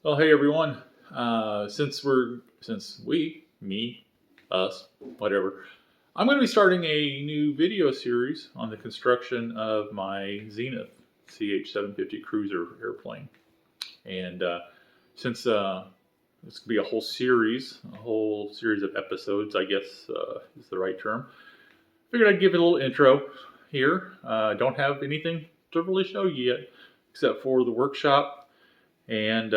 Well, hey everyone. Us, whatever, I'm going to be starting a new video series on the construction of my Zenith CH-750 cruiser airplane. And since it's going to be a whole series of episodes, I guess is the right term, figured I'd give it a little intro here. Don't have anything to really show you yet, except for the workshop and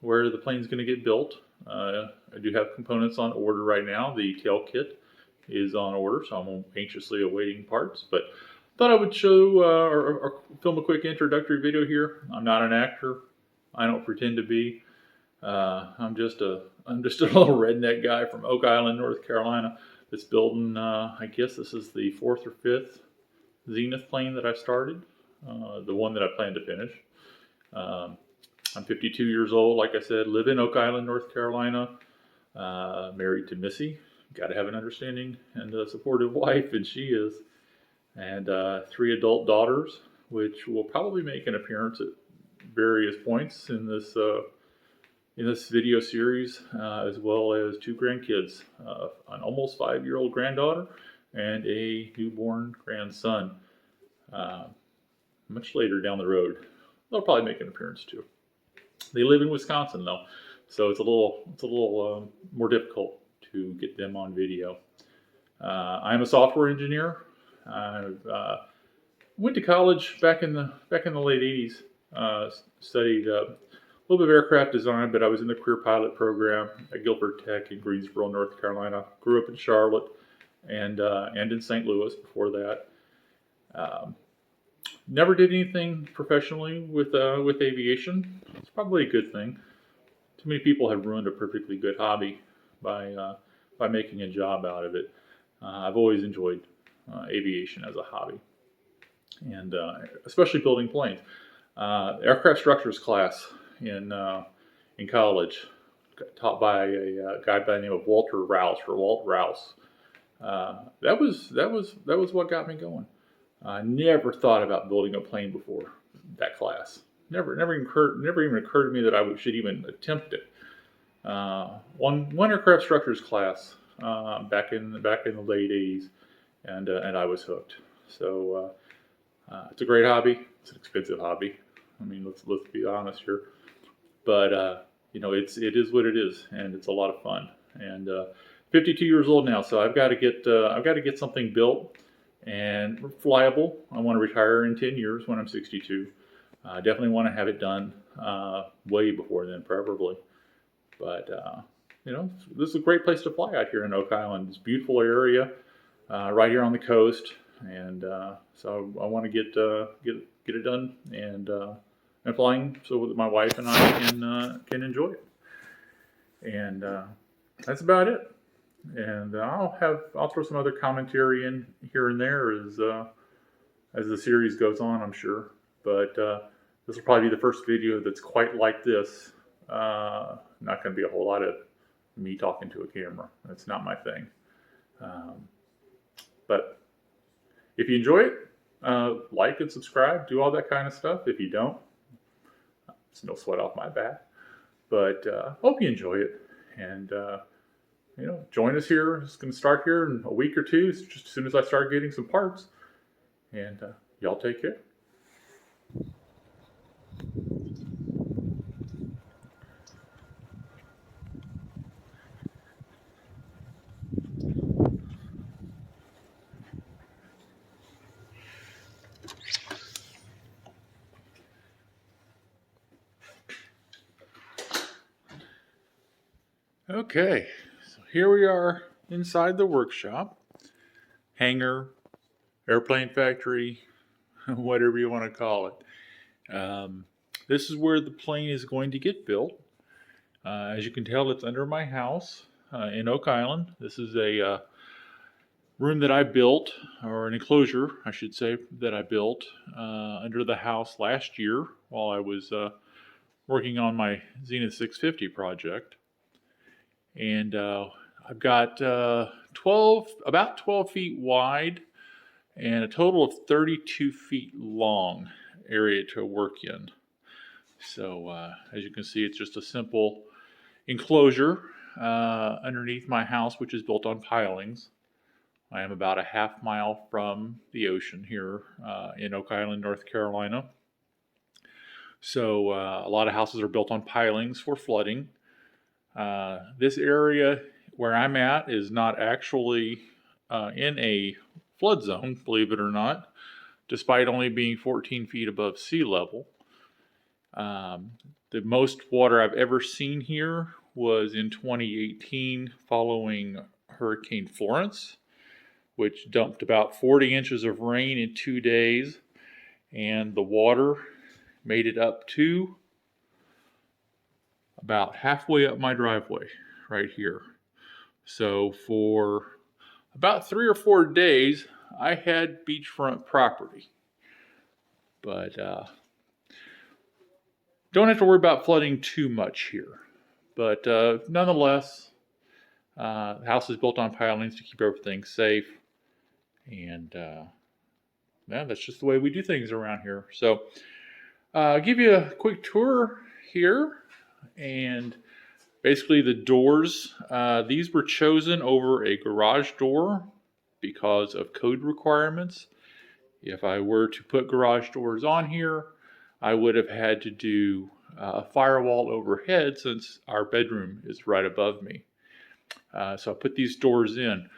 where the plane's going to get built. I do have components on order right now. The tail kit is on order, so I'm anxiously awaiting parts. But thought I would show or film a quick introductory video here. I'm not an actor. I don't pretend to be. I'm just a little redneck guy from Oak Island, North Carolina, that's building. I guess this is the fourth or fifth Zenith plane that I've started. The one that I plan to finish. I'm 52 years old, like I said, live in Oak Island, North Carolina, married to Missy. Got to have an understanding and a supportive wife, and she is. And 3 adult daughters, which will probably make an appearance at various points in this video series, as well as 2 grandkids, an almost 5-year-old granddaughter and a newborn grandson. Much later down the road, they'll probably make an appearance too. They live in Wisconsin though, so it's a little more difficult to get them on video. I'm a software engineer. I went to college back in the late '80s. Studied a little bit of aircraft design, but I was in the career pilot program at Guilford Tech in Greensboro, North Carolina. Grew up in Charlotte and in St. Louis before that. Never did anything professionally with aviation. It's probably a good thing. Too many people have ruined a perfectly good hobby by making a job out of it. I've always enjoyed aviation as a hobby, and especially building planes. Aircraft structures class in college, taught by a guy by the name of Walter Rouse, or Walt Rouse. That was what got me going. I never thought about building a plane before that class. Never even occurred to me that I should even attempt it. One aircraft structures class back in the late '80s, and I was hooked. So it's a great hobby. It's an expensive hobby. I mean, let's be honest here. But it is what it is, and it's a lot of fun. And 52 years old now, so I've got to get something built and flyable. I want to retire in 10 years when I'm 62. I definitely want to have it done way before then, preferably. But this is a great place to fly out here in Oak Island. It's a beautiful area right here on the coast, and so I want to get it done and flying so that my wife and I can enjoy it. And that's about it. And I'll throw some other commentary in here and there as the series goes on, I'm sure. But this will probably be the first video that's quite like this. Not going to be a whole lot of me talking to a camera. That's not my thing. But if you enjoy it, like and subscribe, do all that kind of stuff. If you don't, it's no sweat off my back. But hope you enjoy it. And join us here. It's going to start here in a week or two, just as soon as I start getting some parts. And y'all take care. Okay, so here we are inside the workshop, hangar, airplane factory, whatever you want to call it. This is where the plane is going to get built. As you can tell, it's under my house in Oak Island. This is a room that I built, or an enclosure, I should say, that I built under the house last year while I was working on my Zenith 650 project. And I've got about 12 feet wide and a total of 32 feet long area to work in. So as you can see, it's just a simple enclosure underneath my house, which is built on pilings. I am about a half mile from the ocean here in Oak Island, North Carolina. So a lot of houses are built on pilings for flooding. This area where I'm at is not actually in a flood zone, believe it or not, despite only being 14 feet above sea level. The most water I've ever seen here was in 2018 following Hurricane Florence, which dumped about 40 inches of rain in 2 days, and the water made it up to about halfway up my driveway right here. So for about 3 or 4 days, I had beachfront property. But don't have to worry about flooding too much here. But nonetheless, the house is built on pilings to keep everything safe. And that's just the way we do things around here. So I'll give you a quick tour here. And basically the doors, these were chosen over a garage door because of code requirements. If I were to put garage doors on here, I would have had to do a firewall overhead since our bedroom is right above me. So I put these doors in.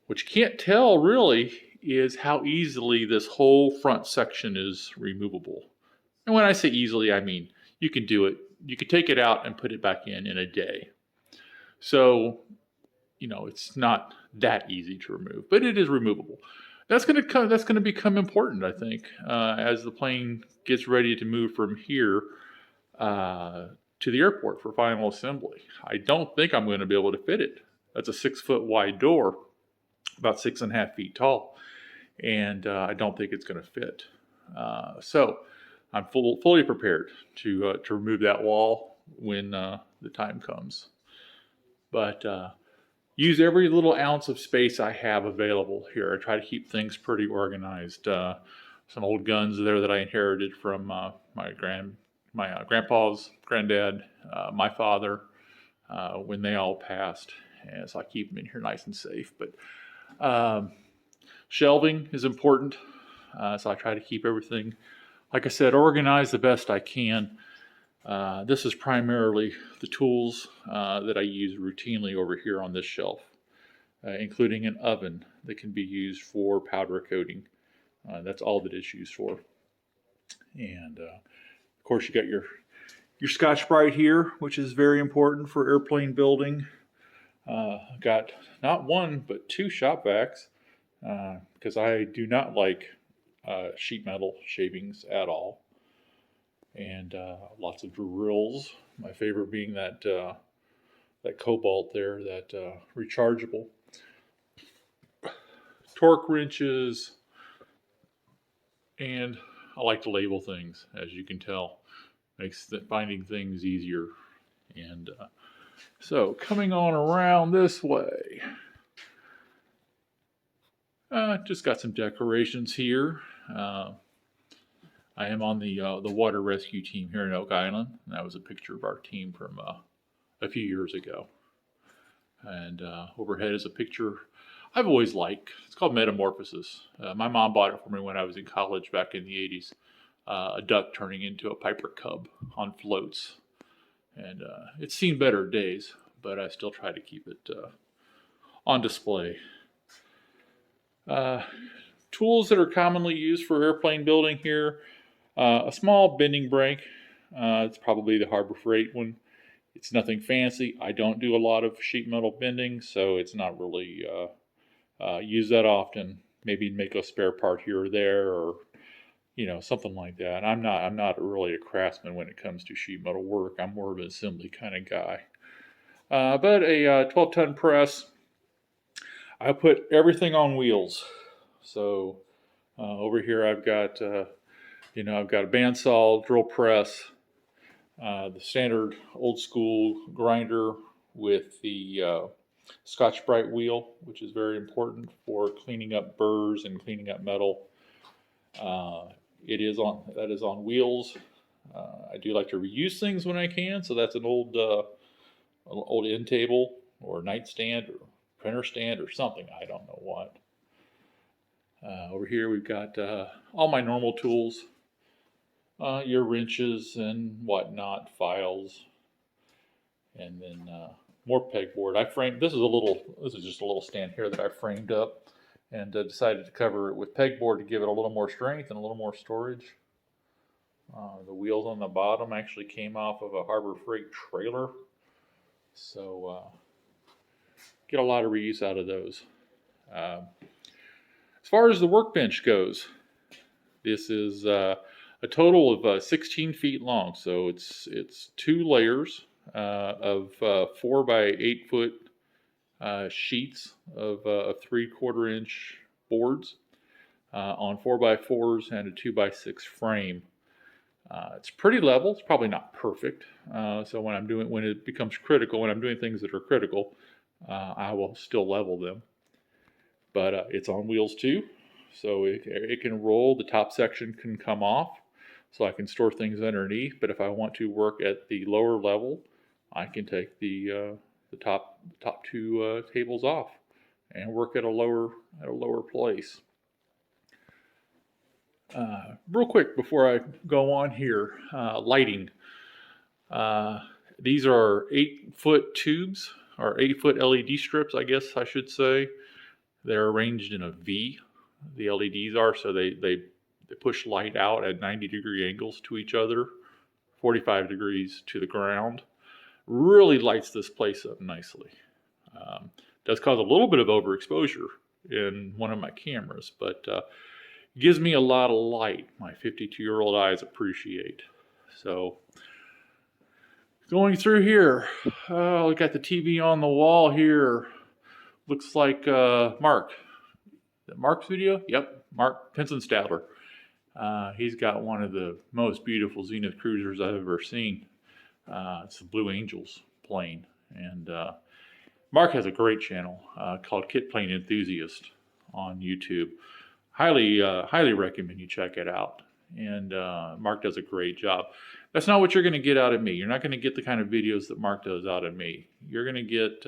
What you can't tell really is how easily this whole front section is removable. And when I say easily, I mean you can do it. You can take it out and put it back in a day. So, it's not that easy to remove, but it is removable. That's going to become important, I think, as the plane gets ready to move from here to the airport for final assembly. I don't think I'm going to be able to fit it. That's a 6-foot wide door, about 6.5 feet tall, and I don't think it's going to fit. So I'm fully prepared to remove that wall when the time comes. But use every little ounce of space I have available here. I try to keep things pretty organized. Some old guns there that I inherited from my grandpa's granddad, my father, when they all passed. And so I keep them in here nice and safe. But shelving is important. So I try to keep everything, like I said, organized the best I can. This is primarily the tools that I use routinely over here on this shelf, including an oven that can be used for powder coating. That's all that it's used for. And of course, you got your Scotch-Brite here, which is very important for airplane building. Got not one but 2 shop vacs because I do not like sheet metal shavings at all. And lots of drills. My favorite being that Cobalt there, that rechargeable. Torque wrenches, and I like to label things, as you can tell. Makes finding things easier. And so coming on around this way, just got some decorations here. I am on the water rescue team here in Oak Island. And that was a picture of our team from a few years ago. And overhead is a picture I've always liked. It's called Metamorphosis. My mom bought it for me when I was in college back in the 80s. A duck turning into a Piper Cub on floats. And it's seen better days, but I still try to keep it on display. Tools that are commonly used for airplane building here. A small bending brake. It's probably the Harbor Freight one. It's nothing fancy. I don't do a lot of sheet metal bending, so it's not really used that often. Maybe make a spare part here or there, or something like that. I'm not really a craftsman when it comes to sheet metal work. I'm more of an assembly kind of guy. But a 12-ton press. I put everything on wheels. So over here I've got I've got a bandsaw, drill press, the standard old school grinder with the Scotch-Brite wheel, which is very important for cleaning up burrs and cleaning up metal. That is on wheels. I do like to reuse things when I can, so that's an old end table or nightstand or printer stand or something. I don't know what. Over here we've got all my normal tools, your wrenches and whatnot, files, and then more pegboard. This is just a little stand here that I framed up and decided to cover it with pegboard to give it a little more strength and a little more storage. The wheels on the bottom actually came off of a Harbor Freight trailer, so get a lot of reuse out of those. As far as the workbench goes, this is a total of 16 feet long, so it's 2 layers of 4 by 8 foot sheets of 3/4 inch boards on 4x4s and a 2x6 frame. It's pretty level. It's probably not perfect. So when I'm doing things that are critical, I will still level them. But it's on wheels too, so it can roll. The top section can come off, so I can store things underneath. But if I want to work at the lower level, I can take the top 2 tables off and work at a lower place. Real quick before I go on here, lighting. These are 8-foot tubes, or 8-foot LED strips, I guess I should say. They're arranged in a V. The LEDs are, so they push light out at 90-degree angles to each other, 45 degrees to the ground. Really lights this place up nicely. Does cause a little bit of overexposure in one of my cameras, but gives me a lot of light. My 52-year-old eyes appreciate. So going through here, we got the TV on the wall here. Looks like Mark. Is that Mark's video? Yep, Mark Pinsenstadler. He's got one of the most beautiful Zenith cruisers I've ever seen. It's the Blue Angels plane. And Mark has a great channel called Kit Plane Enthusiast on YouTube. Highly recommend you check it out. And Mark does a great job. That's not what you're going to get out of me. You're not going to get the kind of videos that Mark does out of me. You're going to get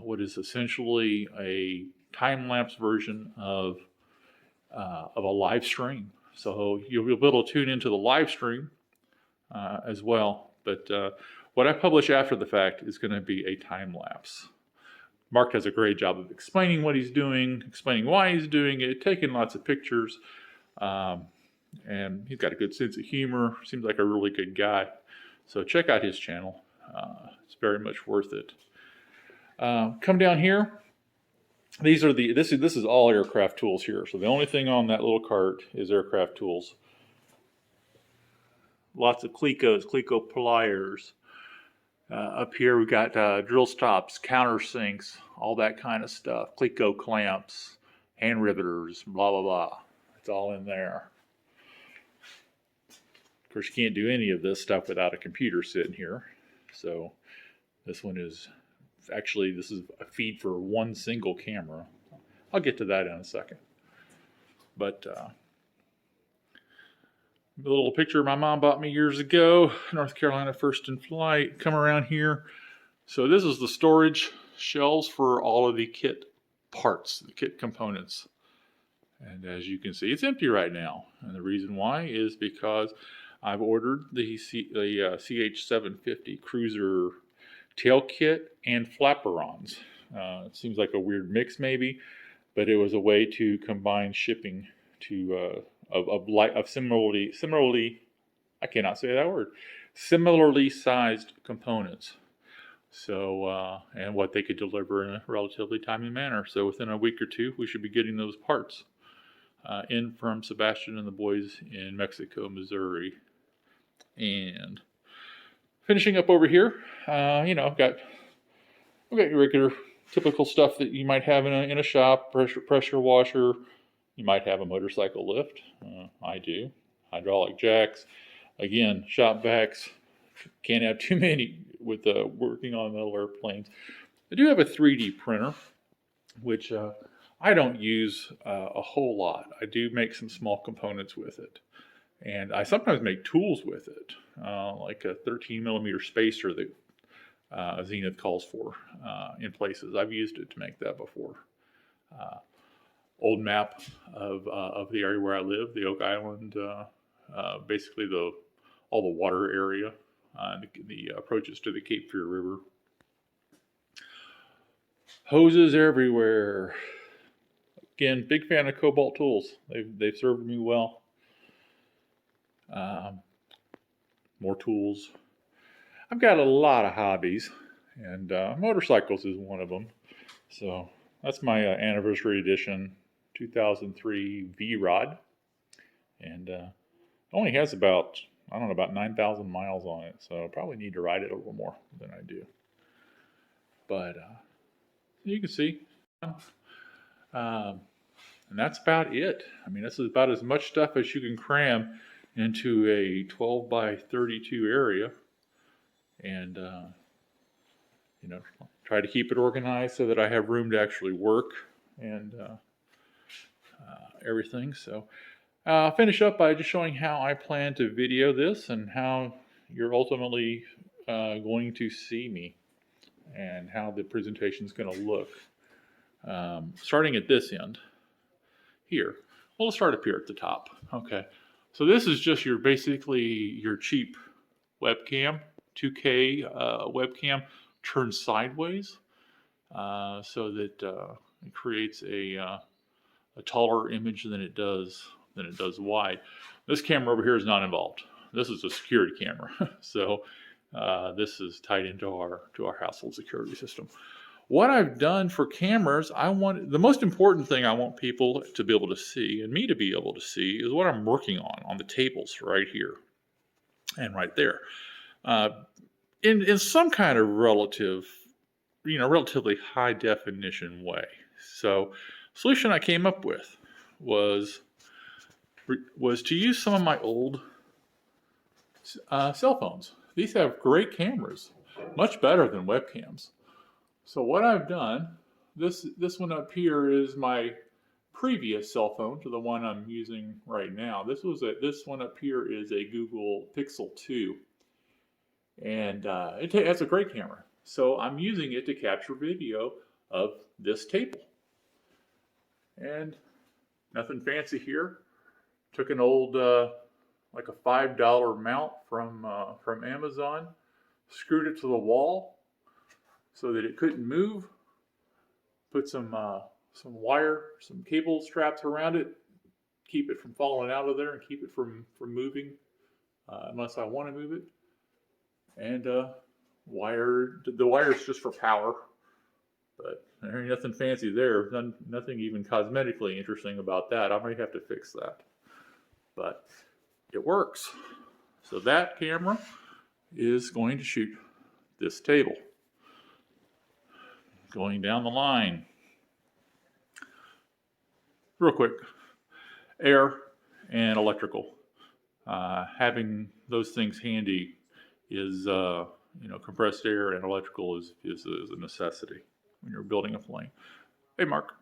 what is essentially a time-lapse version of a live stream. So you'll be able to tune into the live stream as well. But what I publish after the fact is going to be a time-lapse. Mark does a great job of explaining what he's doing, explaining why he's doing it, taking lots of pictures, and he's got a good sense of humor. Seems like a really good guy. So check out his channel. It's very much worth it. Come down here. This is all aircraft tools here. So the only thing on that little cart is aircraft tools. Lots of Cleco pliers. Up here we've got drill stops, countersinks, all that kind of stuff. Cleco clamps, hand riveters, blah, blah, blah. It's all in there. Of course, you can't do any of this stuff without a computer sitting here. So this is a feed for one single camera. I'll get to that in a second. But a little picture my mom bought me years ago, North Carolina First in Flight. Come around here. So this is the storage shelves for all of the kit parts, the kit components. And as you can see, it's empty right now. And the reason why is because I've ordered the CH-750 Cruiser tail kit and flaperons. It seems like a weird mix maybe, but it was a way to combine shipping to of similarly, I cannot say that word, similarly sized components. So, and what they could deliver in a relatively timely manner. So within a week or two, we should be getting those parts in from Sebastian and the boys in Mexico, Missouri. And finishing up over here, we've got your regular typical stuff that you might have in a shop, pressure washer. You might have a motorcycle lift. I do. Hydraulic jacks. Again, shop vacs. Can't have too many with working on metal airplanes. I do have a 3D printer, which I don't use a whole lot. I do make some small components with it. And I sometimes make tools with it, like a 13 millimeter spacer that Zenith calls for in places. I've used it to make that before. Old map of the area where I live, the Oak Island, basically all the water area, the approaches to the Cape Fear River. Hoses everywhere. Again, big fan of Cobalt tools. They've served me well. More tools. I've got a lot of hobbies, and motorcycles is one of them. So that's my anniversary edition 2003 V-Rod, and only has about 9,000 miles on it. So I probably need to ride it a little more than I do. But you can see, and that's about it. I mean, this is about as much stuff as you can cram into a 12 by 32 area, and try to keep it organized so that I have room to actually work and everything. So I'll finish up by just showing how I plan to video this and how you're ultimately going to see me and how the presentation is going to look. Starting at this end here. Well, let's start up here at the top. Okay. So this is just basically your cheap webcam, 2K webcam turned sideways, so that it creates a taller image than it does wide. This camera over here is not involved. This is a security camera, so this is tied into our household security system. What I've done for cameras, the most important thing I want people to be able to see, and me to be able to see, is what I'm working on the tables right here and right there, in some kind of relatively high definition way. So, solution I came up with was to use some of my old cell phones. These have great cameras, much better than webcams. So what I've done, this one up here is my previous cell phone to the one I'm using right now. This one up here is a Google Pixel 2, and it has a great camera. So I'm using it to capture video of this table. And nothing fancy here. Took an old like a $5 mount from Amazon, screwed it to the wall so that it couldn't move. Put some wire, some cable straps around it, keep it from falling out of there and keep it from moving unless I want to move it. And the wire's just for power, but there ain't nothing fancy there. Nothing even cosmetically interesting about that. I might have to fix that, but it works. So that camera is going to shoot this table. Going down the line. Real quick, air and electrical. Having those things handy is, compressed air and electrical is a necessity when you're building a plane. Hey, Mark.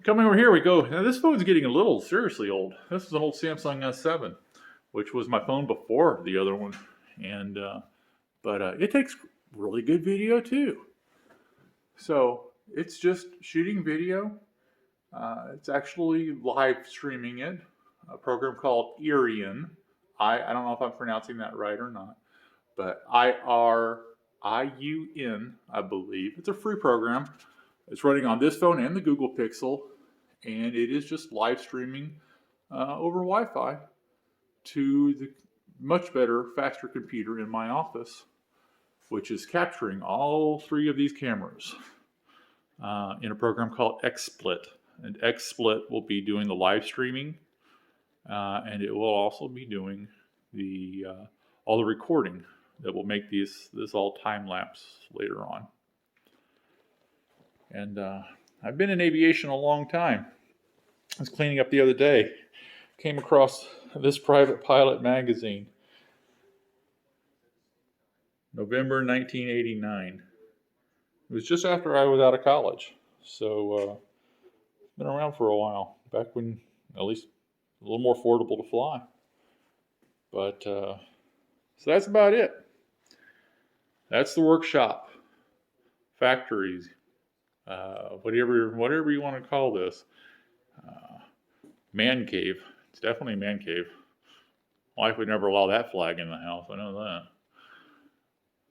Coming over here we go. Now this phone's getting a little seriously old. This is an old Samsung S7, which was my phone before the other one, and but it takes really good video too. So it's just shooting video. It's actually live streaming it. A program called Iriun. I don't know if I'm pronouncing that right or not, but IRIUN, I believe. It's a free program. It's running on this phone and the Google Pixel, and it is just live streaming over Wi-Fi to the much better, faster computer in my office, which is capturing all three of these cameras in a program called XSplit. And XSplit will be doing the live streaming, and it will also be doing all the recording that will make this all time lapse later on. And I've been in aviation a long time. I was cleaning up the other day, came across this Private Pilot magazine, November 1989. It was just after I was out of college, so it's been around for a while. Back when, at least a little more affordable to fly. But so that's about it. That's the workshop, factories, whatever you want to call this. Man cave. It's definitely a man cave. Wife would never allow that flag in the house. I know that.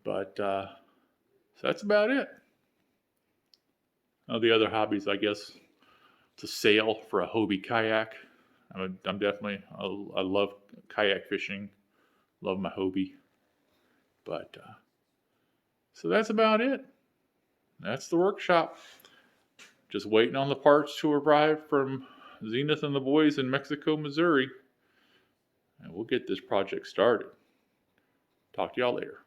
But so that's about it. The other hobbies, I guess, to sail for a Hobie kayak. I'm definitely, I love kayak fishing. Love my Hobie. But so that's about it. That's the workshop. Just waiting on the parts to arrive from Zenith and the boys in Mexico, Missouri. And we'll get this project started. Talk to y'all later.